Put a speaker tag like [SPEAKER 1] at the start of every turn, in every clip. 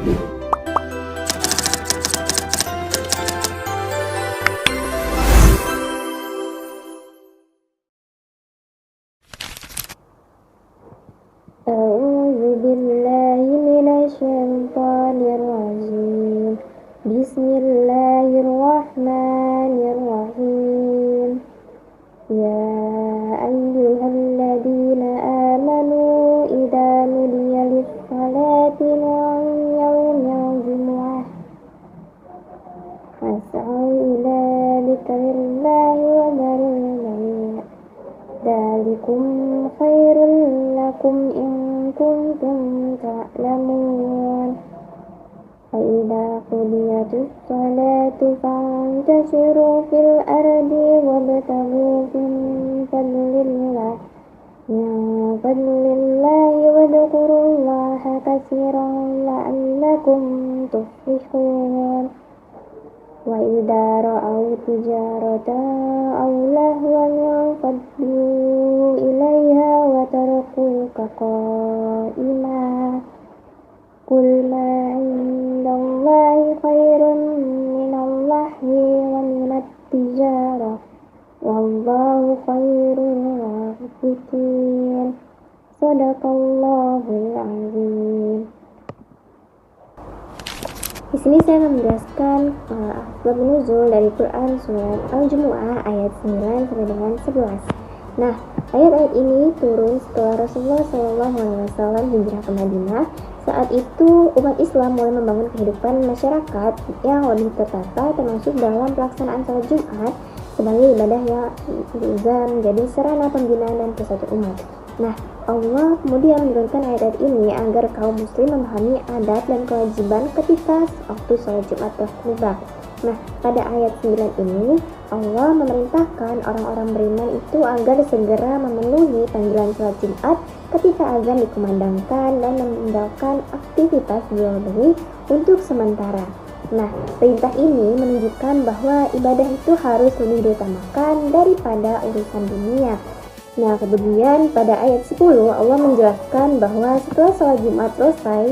[SPEAKER 1] A'udzu billahi minasyaitonir rajim. Bismillahirrahmanirrahim. Ya ayyuhalladzina amanu idza nudiya lis-salati min yaumil jumu'ah fas'au ila dzikrillahi wa dharul bay'. Dzalikum khairul lakum in kuntum ta'lamun. Fa idza qudiyatis salatu fantashiru fil ardi wabtaghu min fadlillahi wadhkurullaha katsiran la'allakum tuflihun. Wa idza ra'aw tijaratan aw lahwan faddu ilaiha wa tarakuka qa'ima. Qul ma 'indallahi khairun minallahwi wa minat tijarah wallahu khairur raziqin. Shadaqallahul azim. Di sini saya menjelaskan asbab nuzul dari Quran surat Al-Jumu'ah ayat 9 sampai dengan 11. Nah, ayat-ayat ini turun setelah Rasulullah SAW hijrah ke Madinah. Saat itu umat Islam mulai membangun kehidupan masyarakat yang lebih tertata, termasuk dalam pelaksanaan salat Jumat sebagai ibadah yang juga menjadi sarana pembinaan dan persatuan umat. Nah, Allah kemudian menurunkan ayat-ayat ini agar kaum muslim memahami adat dan kewajiban ketika waktu sholat Jumat tertiba. Nah, pada ayat 9 ini Allah memerintahkan orang-orang beriman itu agar segera memenuhi panggilan sholat Jumat ketika azan dikumandangkan dan meninggalkan aktivitas jual beli untuk sementara. Nah, perintah ini menunjukkan bahwa ibadah itu harus lebih diutamakan daripada urusan dunia. Nah, kemudian pada ayat 10 Allah menjelaskan bahwa setelah sholat Jumat selesai,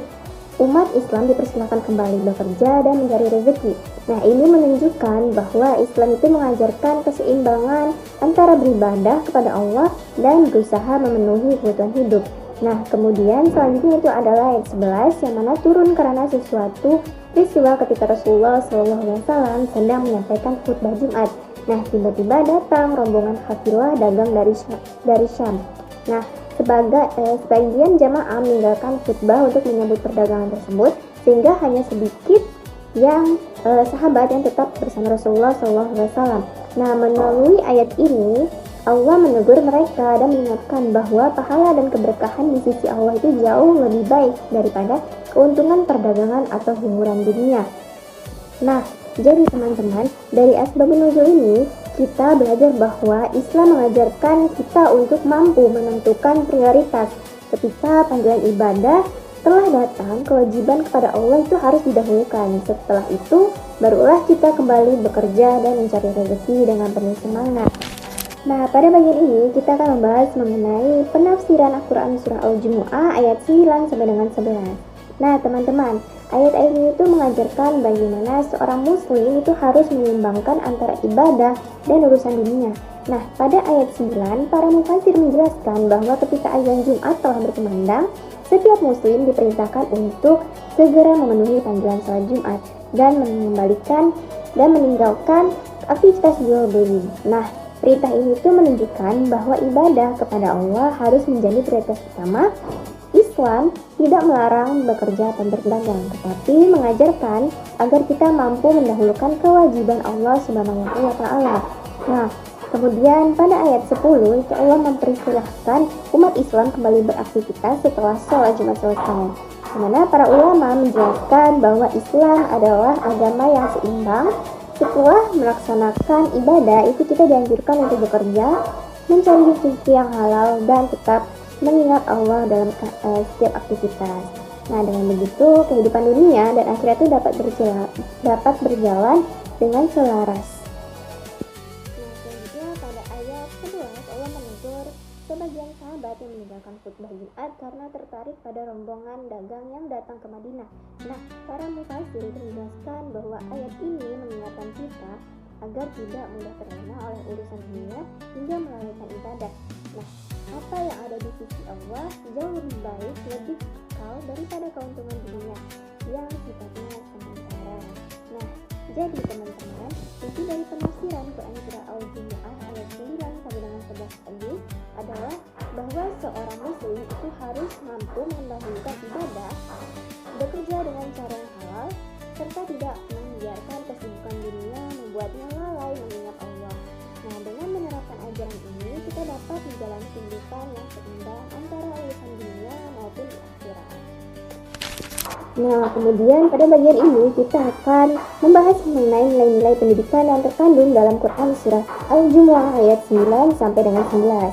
[SPEAKER 1] umat Islam dipersilakan kembali bekerja dan mencari rezeki. Nah, ini menunjukkan bahwa Islam itu mengajarkan keseimbangan antara beribadah kepada Allah dan berusaha memenuhi kebutuhan hidup. Nah, kemudian selanjutnya itu adalah ayat 11 yang mana turun karena sesuatu peristiwa ketika Rasulullah SAW sedang menyampaikan khutbah Jumat. Nah, tiba-tiba datang rombongan kafilah dagang dari Syam. Nah, sebagian jamaah meninggalkan khutbah untuk menyambut perdagangan tersebut, sehingga hanya sedikit yang sahabat yang tetap bersama Rasulullah SAW. Nah, melalui ayat ini Allah menegur mereka dan mengingatkan bahwa pahala dan keberkahan di sisi Allah itu jauh lebih baik daripada keuntungan perdagangan atau hiburan dunia. Nah, jadi teman-teman, dari asbabun nuzul ini kita belajar bahwa Islam mengajarkan kita untuk mampu menentukan prioritas. Ketika panggilan ibadah telah datang, kewajiban kepada Allah itu harus didahulukan. Setelah itu, barulah kita kembali bekerja dan mencari rezeki dengan penuh semangat. Nah, pada bagian ini kita akan membahas mengenai penafsiran Al-Quran surah Al-Jumu'ah ayat 9 sampai dengan 11. Nah, teman-teman, ayat-ayat ini itu mengajarkan bagaimana seorang muslim itu harus menyeimbangkan antara ibadah dan urusan dunia. Nah, pada ayat 9, para mufassir menjelaskan bahwa ketika azan Jumat telah berkumandang, setiap muslim diperintahkan untuk segera memenuhi panggilan salat Jumat dan meninggalkan aktivitas jual beli. Nah, perintah ini itu menunjukkan bahwa ibadah kepada Allah harus menjadi prioritas utama. Islam tidak melarang bekerja atau berdagang, tetapi mengajarkan agar kita mampu mendahulukan kewajiban Allah Subhanahu wa Ta'ala. Nah, kemudian pada ayat 10 itu Allah mempersilahkan umat Islam kembali beraktivitas setelah sholat Jumat selesai. Di mana para ulama menjelaskan bahwa Islam adalah agama yang seimbang. Setelah melaksanakan ibadah itu kita dianjurkan untuk bekerja, mencari rezeki yang halal dan tetap mengingat Allah dalam setiap aktivitas. Nah, dengan begitu kehidupan dunia dan akhirat itu dapat berjalan dengan selaras. Nah, selanjutnya pada ayat 11 Allah menegur sebagian sahabat yang meninggalkan khutbah Jumat karena tertarik pada rombongan dagang yang datang ke Madinah. Nah, para mufasir itu menjelaskan bahwa ayat ini mengingatkan kita agar tidak mudah terlena oleh urusan dunia hingga melalaikan ibadah. Nah, apa yang ada di sisi Allah jauh lebih baik, lebih kekal daripada keuntungan dunia yang sifatnya sementara. Nah, jadi teman-teman, inti dari penafsiran Quran surah Al-Jumu'ah ayat 9 sampai dengan 11 tadi adalah bahwa seorang muslim itu harus mampu mendahulukan ibadah, bekerja dengan cara yang halal, serta tidak membiarkan kesibukan dunia membuatnya lalai mengingat Allah. Nah, dengan menerapkan ajaran ini, kita dapat menjalani kehidupan yang seimbang antara urusan dunia maupun di akhirat. Nah, kemudian pada bagian ini kita akan membahas mengenai nilai-nilai pendidikan yang terkandung dalam Quran surah Al-Jumu'ah ayat 9 sampai dengan 11.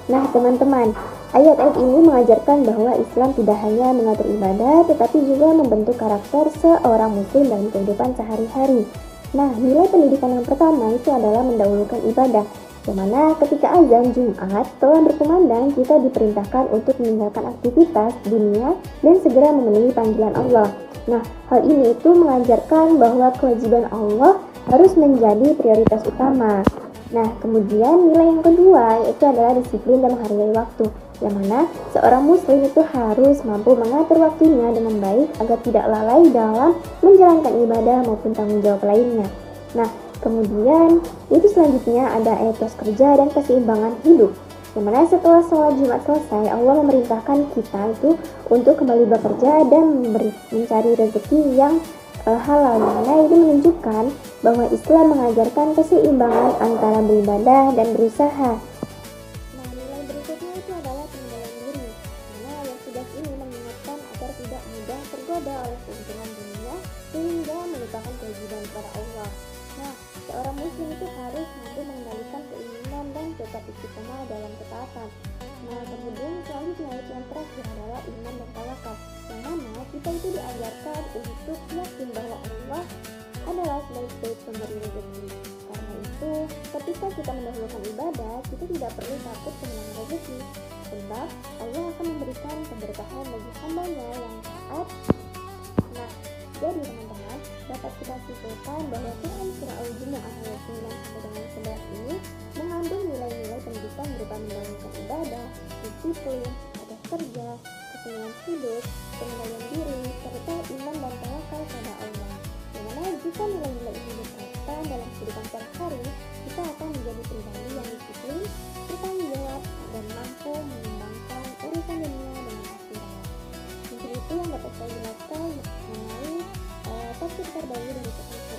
[SPEAKER 1] Nah, teman-teman, ayat-ayat ini mengajarkan bahwa Islam tidak hanya mengatur ibadah, tetapi juga membentuk karakter seorang muslim dalam kehidupan sehari-hari. Nah, nilai pendidikan yang pertama itu adalah mendahulukan ibadah, yang mana ketika azan Jumat telah berkumandang, kita diperintahkan untuk meninggalkan aktivitas dunia dan segera memenuhi panggilan Allah. Nah, hal ini itu mengajarkan bahwa kewajiban Allah harus menjadi prioritas utama. Nah, kemudian nilai yang kedua yaitu adalah disiplin dan menghargai waktu, yang mana seorang muslim itu harus mampu mengatur waktunya dengan baik agar tidak lalai dalam menjalankan ibadah maupun tanggung jawab lainnya. Nah, kemudian itu selanjutnya ada etos kerja dan keseimbangan hidup, yang mana setelah sholat Jumat selesai, Allah memerintahkan kita itu untuk kembali bekerja dan mencari rezeki yang halal, yang mana itu menunjukkan bahwa Islam mengajarkan keseimbangan antara beribadah dan berusaha. Nah, nilai berikutnya itu adalah pengendalian diri, mana ayat 11 ini mengingatkan agar tidak mudah tergoda oleh keuntungan dunia sehingga melupakan kewajiban kepada Allah. Nah, seorang muslim itu harus mampu mengendalikan keinginan dan tetap istiqomah dalam ketaatan. Nah, kemudian selanjutnya yang terakhir adalah iman dan tawakal, yang mana kita itu diajarkan untuk yakin bahwa Allah adalah sebaik-baik pemberi rezeki. Karena itu, ketika kita mendahulukan ibadah, kita tidak perlu takut kehilangan rezeki, sebab Allah akan memberikan keberkahan bagi hambanya yang taat. Nah, jadi teman-teman, dapat kita simpulkan bahwa Quran surah Al-Jumu'ah ayat 9 sampai dengan 11 ini mengandung nilai-nilai pendidikan berupa mendahulukan ibadah, disiplin, etos kerja, kesenangan hidup, pengendalian diri, serta iman dan tawakal pada Allah. Dimana jika nilai-nilai ini diterapkan dalam kehidupan sehari-hari, kita akan menjadi pribadi yang disiplin, bertanggung jawab, dan mampu mengembangkan urusan dunia dengan akhirat. Mungkin itu yang dapat saya jelaskan mengenai tafsir terbaru dari Quran